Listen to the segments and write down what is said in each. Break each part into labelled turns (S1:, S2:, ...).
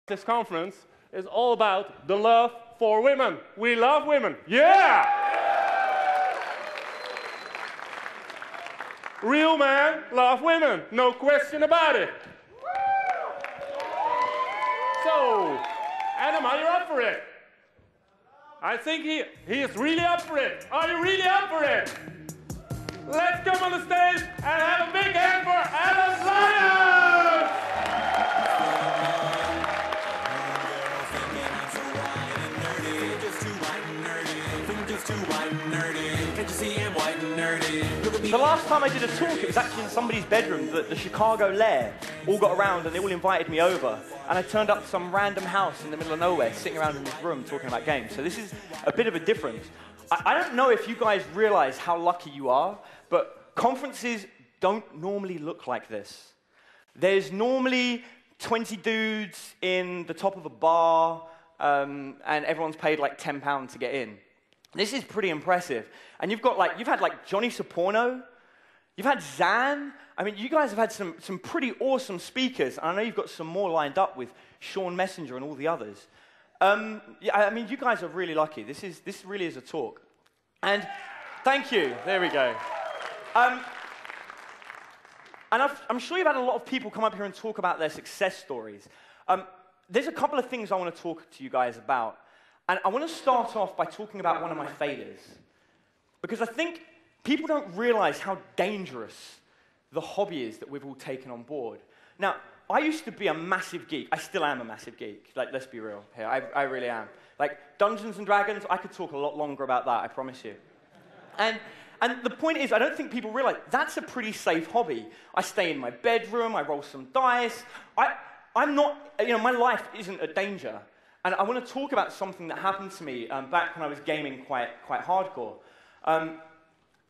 S1: This conference is all about the love for women. We love women. Yeah! Real men love women. No question about it. So, Adam, are you up for it? I think he is really up for it. Are you really up for it? Let's come on the stage and have a big hand for Adam Lyons!
S2: The last time I did a talk, it was actually in somebody's bedroom. The Chicago Lair all got around and they all invited me over. And I turned up to some random house in the middle of nowhere, sitting around in this room talking about games. So this is a bit of a difference. I don't know if you guys realize how lucky you are, but conferences don't normally look like this. There's normally 20 dudes in the top of a bar, and everyone's paid like £10 to get in. This is pretty impressive. And you've had like Johnny Soporno, you've had Zan. I mean, you guys have had some pretty awesome speakers. And I know you've got some more lined up with Sean Messenger and all the others. Yeah, I mean, you guys are really lucky. This really is a talk. And thank you. There we go. And I'm sure you've had a lot of people come up here and talk about their success stories. There's a couple of things I want to talk to you guys about. And I want to start off by talking about one of my failures. Because I think people don't realize how dangerous the hobby is that we've all taken on board. Now, I used to be a massive geek. I still am a massive geek. Like, let's be real here. I really am. Like, Dungeons and Dragons, I could talk a lot longer about that, I promise you. And the point is, I don't think people realize that's a pretty safe hobby. I stay in my bedroom, I roll some dice. I'm not, my life isn't a danger. And I want to talk about something that happened to me back when I was gaming quite hardcore. And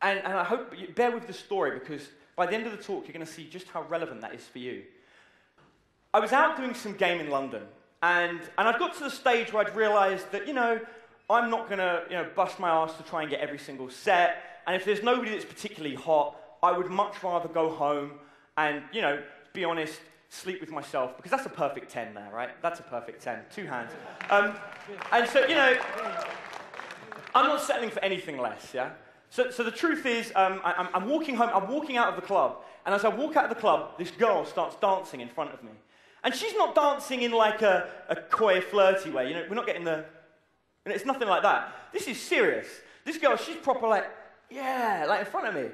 S2: I hope you bear with the story, because by the end of the talk, you're going to see just how relevant that is for you. I was out doing some game in London, and I'd got to the stage where I'd realized that, I'm not going to bust my ass to try and get every single set, and if there's nobody that's particularly hot, I would much rather go home and, be honest, sleep with myself, because that's a perfect 10 now, right? That's a perfect 10, 2 hands. And so, I'm not settling for anything less, yeah? So the truth is, I'm walking home, I'm walking out of the club, and as I walk out of the club, this girl starts dancing in front of me. And she's not dancing in like a coy, flirty way, we're not getting it's nothing like that. This is serious. This girl, she's proper like, yeah, like in front of me.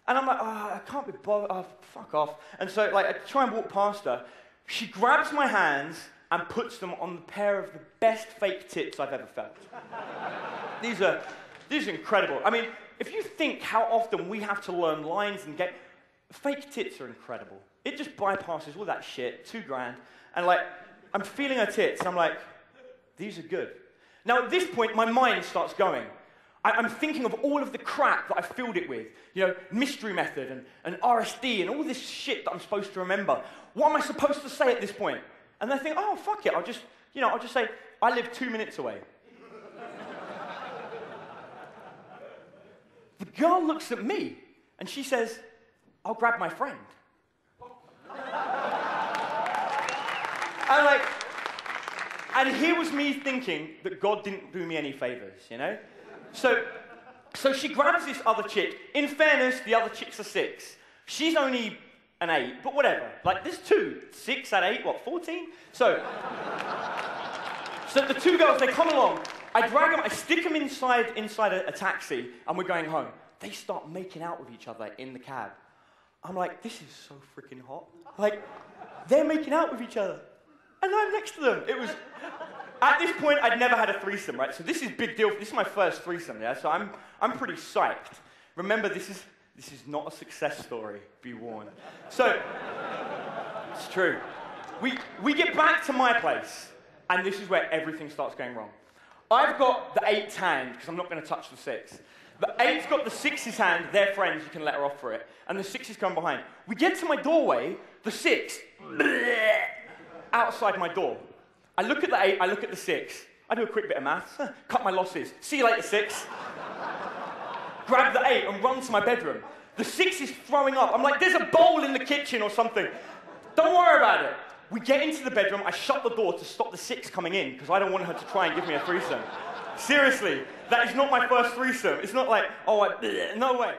S2: And I'm like, I can't be bothered, fuck off. And so I try and walk past her. She grabs my hands and puts them on the pair of the best fake tits I've ever felt. These are incredible. I mean, if you think how often we have to learn lines and get... Fake tits are incredible. It just bypasses all that shit, $2 and I'm feeling her tits, and I'm like, these are good. Now, at this point, my mind starts going. I'm thinking of all of the crap that I filled it with. Mystery method and RSD and all this shit that I'm supposed to remember. What am I supposed to say at this point? And I think, oh, fuck it. I'll just say, I live 2 minutes away. The girl looks at me and she says, I'll grab my friend. And here was me thinking that God didn't do me any favors, So she grabs this other chick. In fairness, the other chick's a 6. She's only an 8, but whatever. There's 2. 6 at 8, what, 14? So the 2 girls, they come along. I drag them, I stick them inside a taxi, and we're going home. They start making out with each other in the cab. I'm like, this is so freaking hot. They're making out with each other. And I'm next to them. It was... At this point, I'd never had a threesome, right? So this is big deal. This is my first threesome, yeah? So I'm pretty psyched. Remember, this is not a success story, be warned. So, it's true. We get back to my place, and this is where everything starts going wrong. I've got the 8's hand, because I'm not going to touch the 6. The 8's got the 6's hand, they're friends, you can let her off for it. And the 6 is coming behind. We get to my doorway, the 6, outside my door. I look at the 8, I look at the 6. I do a quick bit of maths. Cut my losses. See you later, 6. Grab the 8 and run to my bedroom. The 6 is throwing up. I'm like, there's a bowl in the kitchen or something. Don't worry about it. We get into the bedroom, I shut the door to stop the 6 coming in, because I don't want her to try and give me a threesome. Seriously, that is not my first threesome. It's not like, oh, no way.